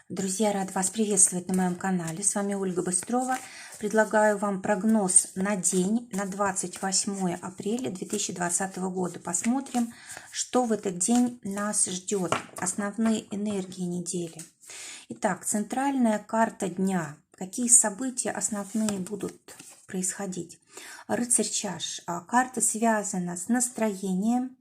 Друзья, рад вас приветствовать на моем канале. С вами Ольга Быстрова. Предлагаю вам прогноз на день, на 28 апреля 2020 года. Посмотрим, что в этот день нас ждет. Основные энергии недели. Итак, центральная карта дня. Какие события основные будут происходить? Рыцарь чаш. Карта связана с настроением.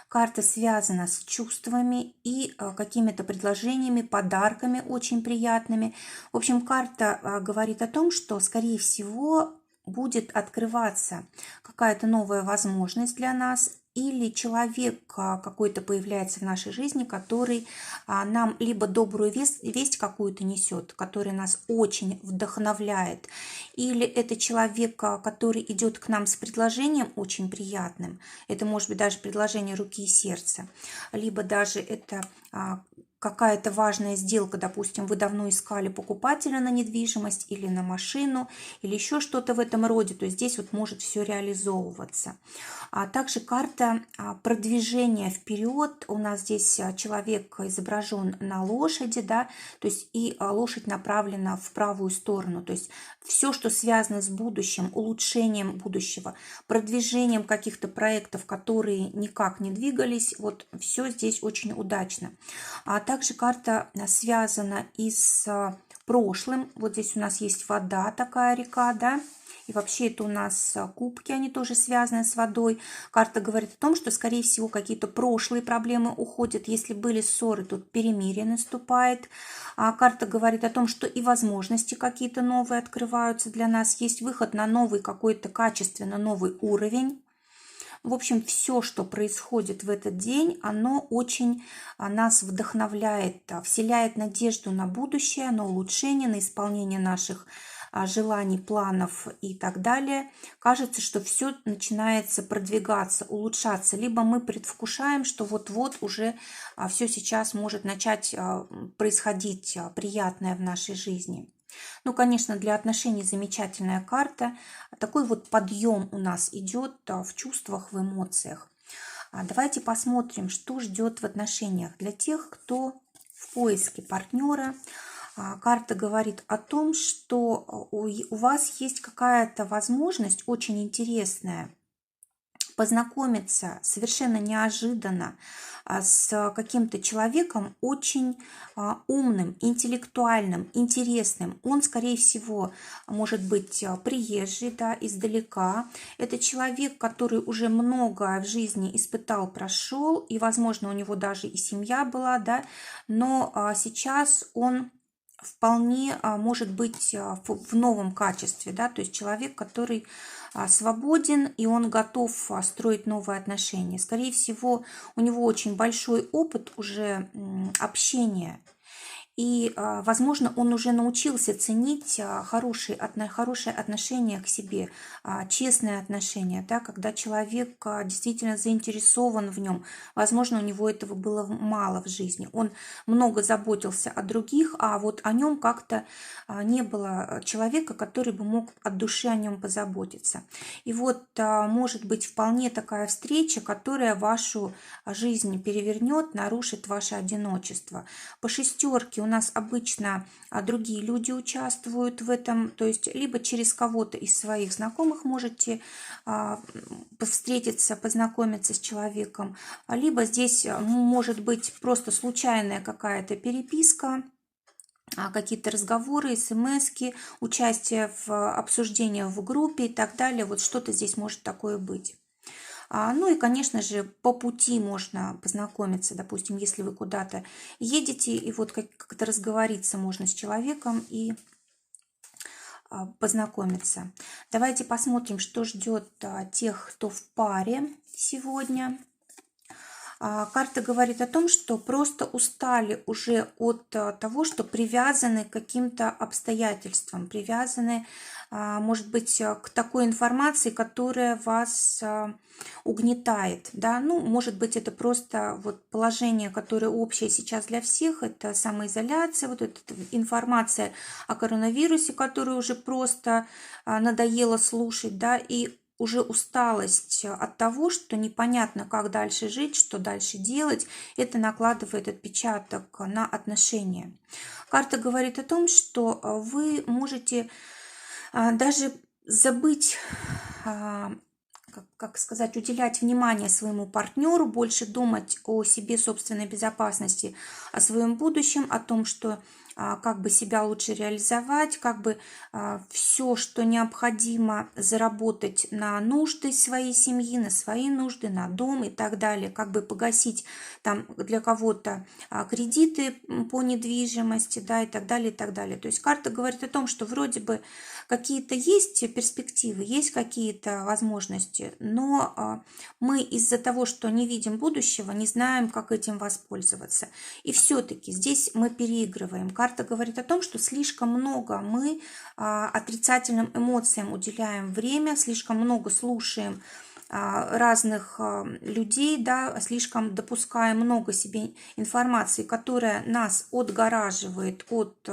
Карта связана с чувствами и какими-то предложениями, подарками очень приятными. В общем, карта говорит о том, что, скорее всего, будет открываться какая-то новая возможность для нас, или человек какой-то появляется в нашей жизни, который нам либо добрую весть какую-то несет, который нас очень вдохновляет, или это человек, который идет к нам с предложением очень приятным, это может быть даже предложение руки и сердца, либо даже это какая-то важная сделка, допустим, вы давно искали покупателя на недвижимость или на машину, или еще что-то в этом роде, то есть здесь вот может все реализовываться. А также карта продвижения вперед, у нас здесь человек изображен на лошади, да, то есть и лошадь направлена в правую сторону, то есть все, что связано с будущим, улучшением будущего, продвижением каких-то проектов, которые никак не двигались, вот все здесь очень удачно. А также карта связана и с прошлым. Вот здесь у нас есть вода, такая река, да. И вообще это у нас кубки, они тоже связаны с водой. Карта говорит о том, что, скорее всего, какие-то прошлые проблемы уходят. Если были ссоры, тут перемирие наступает. А карта говорит о том, что и возможности какие-то новые открываются для нас. Есть выход на новый какой-то качественно новый уровень. В общем, все, что происходит в этот день, оно очень нас вдохновляет, вселяет надежду на будущее, на улучшение, на исполнение наших желаний, планов и так далее. Кажется, что все начинается продвигаться, улучшаться. Либо мы предвкушаем, что вот-вот уже все сейчас может начать происходить приятное в нашей жизни. Ну, конечно, для отношений замечательная карта. Такой вот подъем у нас идет в чувствах, в эмоциях. Давайте посмотрим, что ждет в отношениях для тех, кто в поиске партнера. Карта говорит о том, что у вас есть какая-то возможность очень интересная познакомиться совершенно неожиданно с каким-то человеком очень умным, интеллектуальным, интересным. Он, скорее всего, может быть приезжий, да, издалека. Это человек, который уже много в жизни испытал, прошел, и, возможно, у него даже и семья была, да, но сейчас он вполне может быть в новом качестве, да, то есть человек, который свободен, и он готов строить новые отношения. Скорее всего, у него очень большой опыт уже общения. И, возможно, он уже научился ценить хорошие отношения к себе, честные отношения, да, когда человек действительно заинтересован в нем. Возможно, у него этого было мало в жизни. Он много заботился о других, а вот о нем как-то не было человека, который бы мог от души о нем позаботиться. И вот может быть вполне такая встреча, которая вашу жизнь перевернет, нарушит ваше одиночество. По шестерке у нас обычно другие люди участвуют в этом, то есть либо через кого-то из своих знакомых можете встретиться, познакомиться с человеком, либо здесь может быть просто случайная какая-то переписка, какие-то разговоры, смски, участие в обсуждениях в группе и так далее. Вот что-то здесь может такое быть. Ну и, конечно же, по пути можно познакомиться, допустим, если вы куда-то едете, и вот как-то разговориться можно с человеком и познакомиться. Давайте посмотрим, что ждет тех, кто в паре сегодня. Карта говорит о том, что просто устали уже от того, что привязаны к каким-то обстоятельствам, привязаны, может быть, к такой информации, которая вас угнетает. Да? Ну, может быть, это просто вот положение, которое общее сейчас для всех, это самоизоляция, вот эта информация о коронавирусе, которую уже просто надоело слушать, да, и уже усталость от того, что непонятно, как дальше жить, что дальше делать. Это накладывает отпечаток на отношения. Карта говорит о том, что вы можете даже забыть, как сказать, уделять внимание своему партнеру, больше думать о себе, собственной безопасности, о своем будущем, о том, что как бы себя лучше реализовать, как бы все, что необходимо заработать на нужды своей семьи, на свои нужды, на дом и так далее, как бы погасить там для кого-то кредиты по недвижимости, да, и так далее, и так далее. То есть карта говорит о том, что вроде бы какие-то есть перспективы, есть какие-то возможности, но мы из-за того, что не видим будущего, не знаем, как этим воспользоваться. И все-таки здесь мы переигрываем. Карта говорит о том, что слишком много мы отрицательным эмоциям уделяем время, слишком много слушаем разных людей, да, слишком допускаем много себе информации, которая нас отгораживает от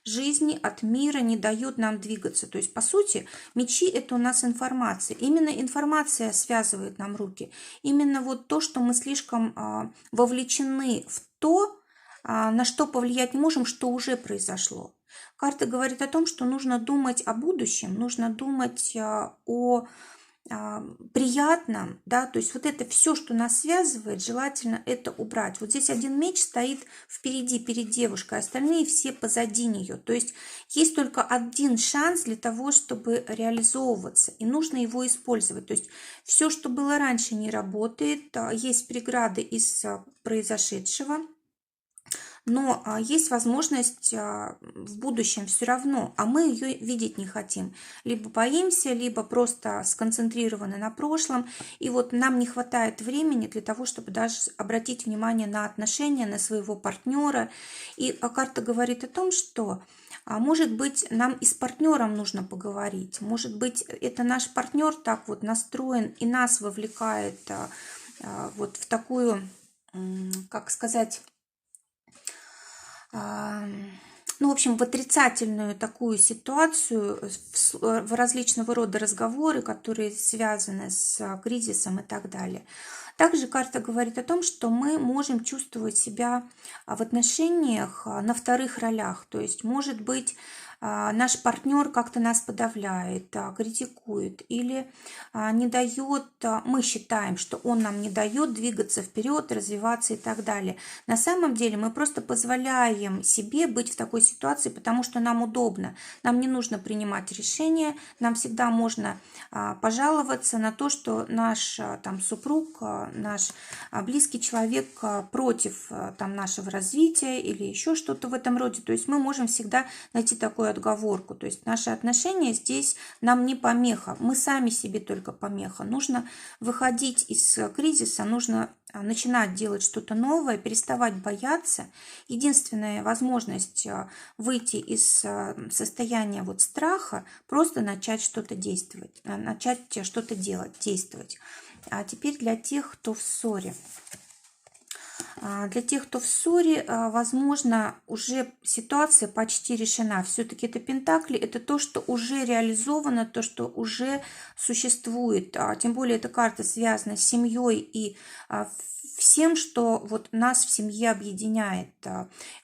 жизни, от мира, не дает нам двигаться. То есть, по сути, мечи – это у нас информация. Именно информация связывает нам руки. Именно вот то, что мы слишком вовлечены в то, на что повлиять не можем, что уже произошло. Карта говорит о том, что нужно думать о будущем, нужно думать о приятном, да, то есть вот это все, что нас связывает, желательно это убрать. Вот здесь один меч стоит впереди, перед девушкой, остальные все позади нее. То есть есть только один шанс для того, чтобы реализовываться, и нужно его использовать. То есть все, что было раньше, не работает, есть преграды из произошедшего. Но есть возможность в будущем все равно, а мы ее видеть не хотим. Либо боимся, либо просто сконцентрированы на прошлом. И вот нам не хватает времени для того, чтобы даже обратить внимание на отношения, на своего партнера. И карта говорит о том, что, может быть, нам и с партнером нужно поговорить. Может быть, это наш партнер так вот настроен и нас вовлекает вот в такую, как сказать, ну, в общем, в отрицательную такую ситуацию, в различного рода разговоры, которые связаны с кризисом и так далее. Также карта говорит о том, что мы можем чувствовать себя в отношениях на вторых ролях. То есть, может быть, наш партнер как-то нас подавляет, критикует или не дает, мы считаем, что он нам не дает двигаться вперед, развиваться и так далее. На самом деле мы просто позволяем себе быть в такой ситуации, потому что нам удобно. Нам не нужно принимать решения, нам всегда можно пожаловаться на то, что наш там супруг, наш близкий человек против там нашего развития или еще что-то в этом роде. То есть мы можем всегда найти такую отговорку. То есть наши отношения здесь нам не помеха. Мы сами себе только помеха. Нужно выходить из кризиса, нужно начинать делать что-то новое, переставать бояться. Единственная возможность выйти из состояния вот страха, просто начать что-то действовать, начать что-то делать, действовать. А теперь для тех, кто в ссоре. Для тех, кто в ссоре, возможно, уже ситуация почти решена. Все-таки это пентакли, это то, что уже реализовано, то, что уже существует. Тем более эта карта связана с семьей и всем, что вот нас в семье объединяет.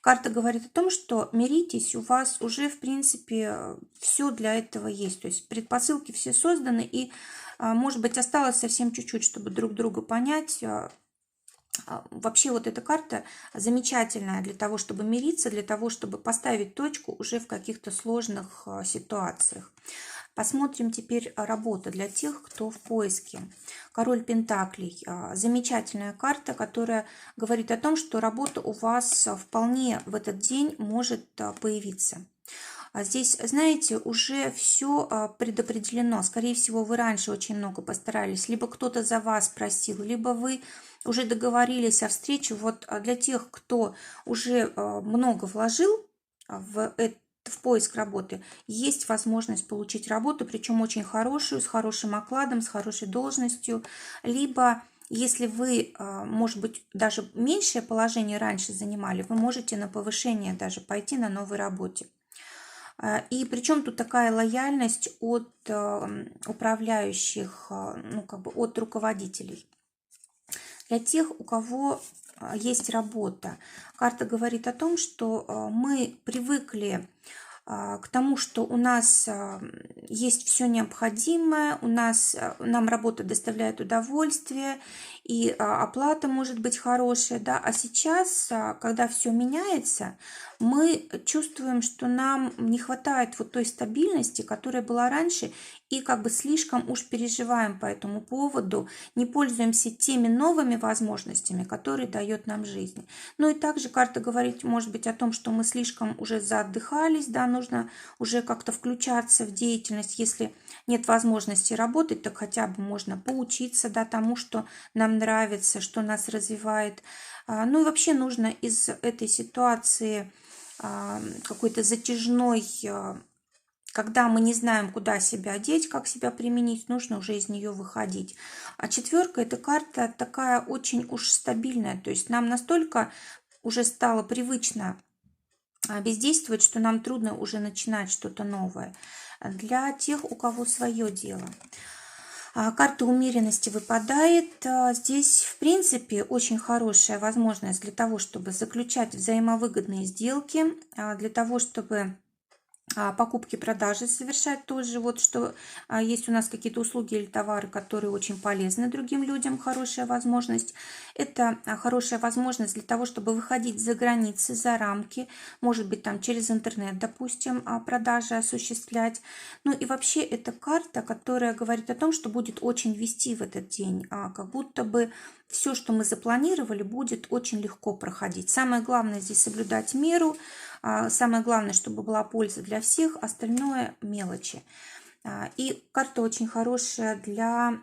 Карта говорит о том, что миритесь, у вас уже, в принципе, все для этого есть. То есть предпосылки все созданы, и, может быть, осталось совсем чуть-чуть, чтобы друг друга понять. Вообще вот эта карта замечательная для того, чтобы мириться, для того, чтобы поставить точку уже в каких-то сложных ситуациях. Посмотрим теперь работу для тех, кто в поиске. Король Пентаклей. Замечательная карта, которая говорит о том, что работа у вас вполне в этот день может появиться. Здесь, знаете, уже все предопределено. Скорее всего, вы раньше очень много постарались. Либо кто-то за вас просил, либо вы уже договорились о встрече. Вот для тех, кто уже много вложил в поиск работы, есть возможность получить работу, причем очень хорошую, с хорошим окладом, с хорошей должностью. Либо, если вы, может быть, даже меньшее положение раньше занимали, вы можете на повышение даже пойти на новой работе. И причем тут такая лояльность от управляющих, ну, как бы от руководителей. Для тех, у кого есть работа, карта говорит о том, что мы привыкли к тому, что у нас есть все необходимое, нам работа доставляет удовольствие, и оплата может быть хорошая, да, а сейчас, когда все меняется, мы чувствуем, что нам не хватает вот той стабильности, которая была раньше, и как бы слишком уж переживаем по этому поводу, не пользуемся теми новыми возможностями, которые дает нам жизнь. Ну и также карта говорит, может быть, о том, что мы слишком уже заотдыхались, да, нужно уже как-то включаться в деятельность. Если нет возможности работать, так хотя бы можно поучиться, да, тому, что нам нравится, что нас развивает. Ну и вообще нужно из этой ситуации какой-то затяжной, когда мы не знаем, куда себя деть, как себя применить, нужно уже из нее выходить. А четверка – это карта такая очень уж стабильная, то есть нам настолько уже стало привычно бездействовать, что нам трудно уже начинать что-то новое. Для тех, у кого свое дело. Карта умеренности выпадает. Здесь, в принципе, очень хорошая возможность для того, чтобы заключать взаимовыгодные сделки, для того, чтобы покупки-продажи совершать тоже, вот что есть у нас какие-то услуги или товары, которые очень полезны другим людям, хорошая возможность. Это хорошая возможность для того, чтобы выходить за границы, за рамки, может быть, там через интернет, допустим, продажи осуществлять. Ну и вообще это карта, которая говорит о том, что будет очень вести в этот день, как будто бы все, что мы запланировали, будет очень легко проходить. Самое главное здесь соблюдать меру. Самое главное, чтобы была польза для всех, остальное мелочи. И карта очень хорошая для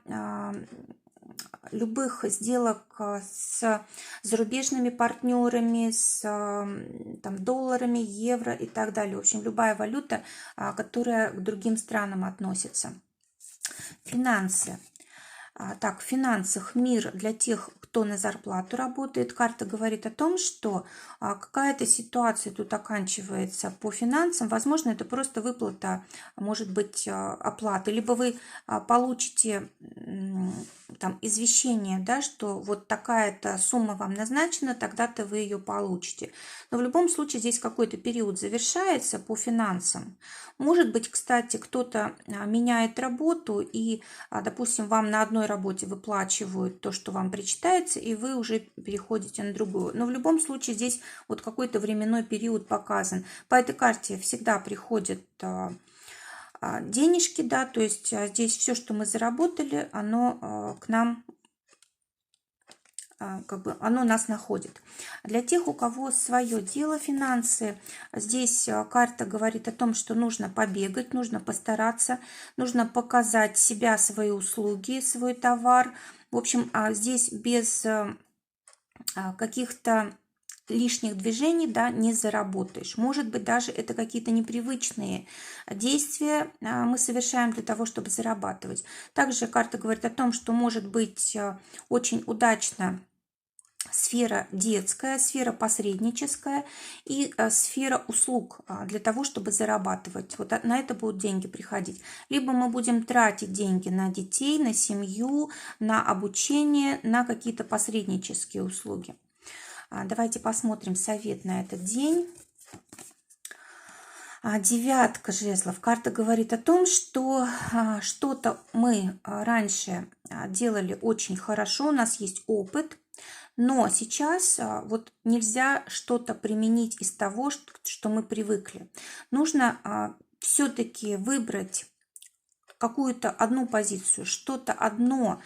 любых сделок с зарубежными партнерами, с там, долларами, евро и так далее. В общем, любая валюта, которая к другим странам относится. Финансы. Так, в финансах мир для тех, кто на зарплату работает. Карта говорит о том, что какая-то ситуация тут оканчивается по финансам. Возможно, это просто выплата, может быть, оплаты. Либо вы получите там извещение, да, что вот такая-то сумма вам назначена, тогда-то вы ее получите. Но в любом случае здесь какой-то период завершается по финансам. Может быть, кстати, кто-то меняет работу и, допустим, вам на одной работе выплачивают то, что вам причитается, и вы уже переходите на другую. Но в любом случае здесь вот какой-то временной период показан. По этой карте всегда приходят денежки, да, то есть здесь все, что мы заработали, оно к нам, как бы оно нас находит. Для тех, у кого свое дело, финансы, здесь карта говорит о том, что нужно побегать, нужно постараться, нужно показать себя, свои услуги, свой товар. В общем, здесь без каких-то лишних движений, да, не заработаешь. Может быть, даже это какие-то непривычные действия мы совершаем для того, чтобы зарабатывать. Также карта говорит о том, что может быть очень удачно сфера детская, сфера посредническая и сфера услуг для того, чтобы зарабатывать. Вот на это будут деньги приходить. Либо мы будем тратить деньги на детей, на семью, на обучение, на какие-то посреднические услуги. Давайте посмотрим совет на этот день. Девятка жезлов. Карта говорит о том, что что-то мы раньше делали очень хорошо, у нас есть опыт, но сейчас вот нельзя что-то применить из того, что мы привыкли. Нужно все-таки выбрать какую-то одну позицию, что-то одно,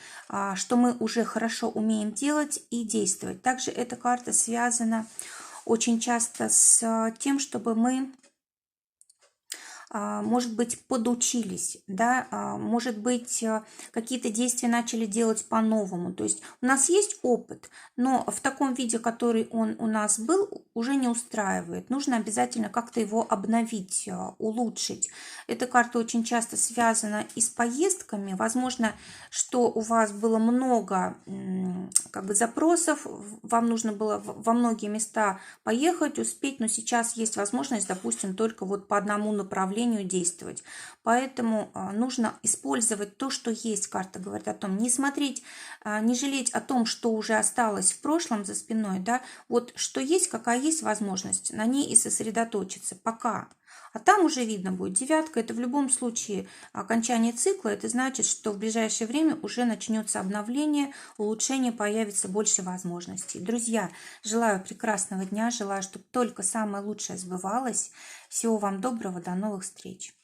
что мы уже хорошо умеем делать и действовать. Также эта карта связана очень часто с тем, чтобы мы может быть, подучились, да, может быть, какие-то действия начали делать по-новому. То есть у нас есть опыт, но в таком виде, который он у нас был, уже не устраивает. Нужно обязательно как-то его обновить, улучшить. Эта карта очень часто связана и с поездками. Возможно, что у вас было много как бы запросов, вам нужно было во многие места поехать, успеть, но сейчас есть возможность, допустим, только вот по одному направлению действовать. Поэтому нужно использовать то, что есть. Карта говорит о том, не смотреть, не жалеть о том, что уже осталось в прошлом за спиной, да, вот что есть, какая есть возможность, на ней и сосредоточиться пока. А там уже видно будет. Девятка – это в любом случае окончание цикла. Это значит, что в ближайшее время уже начнется обновление, улучшение, появится больше возможностей. Друзья, желаю прекрасного дня, желаю, чтобы только самое лучшее сбывалось. Всего вам доброго, до новых встреч.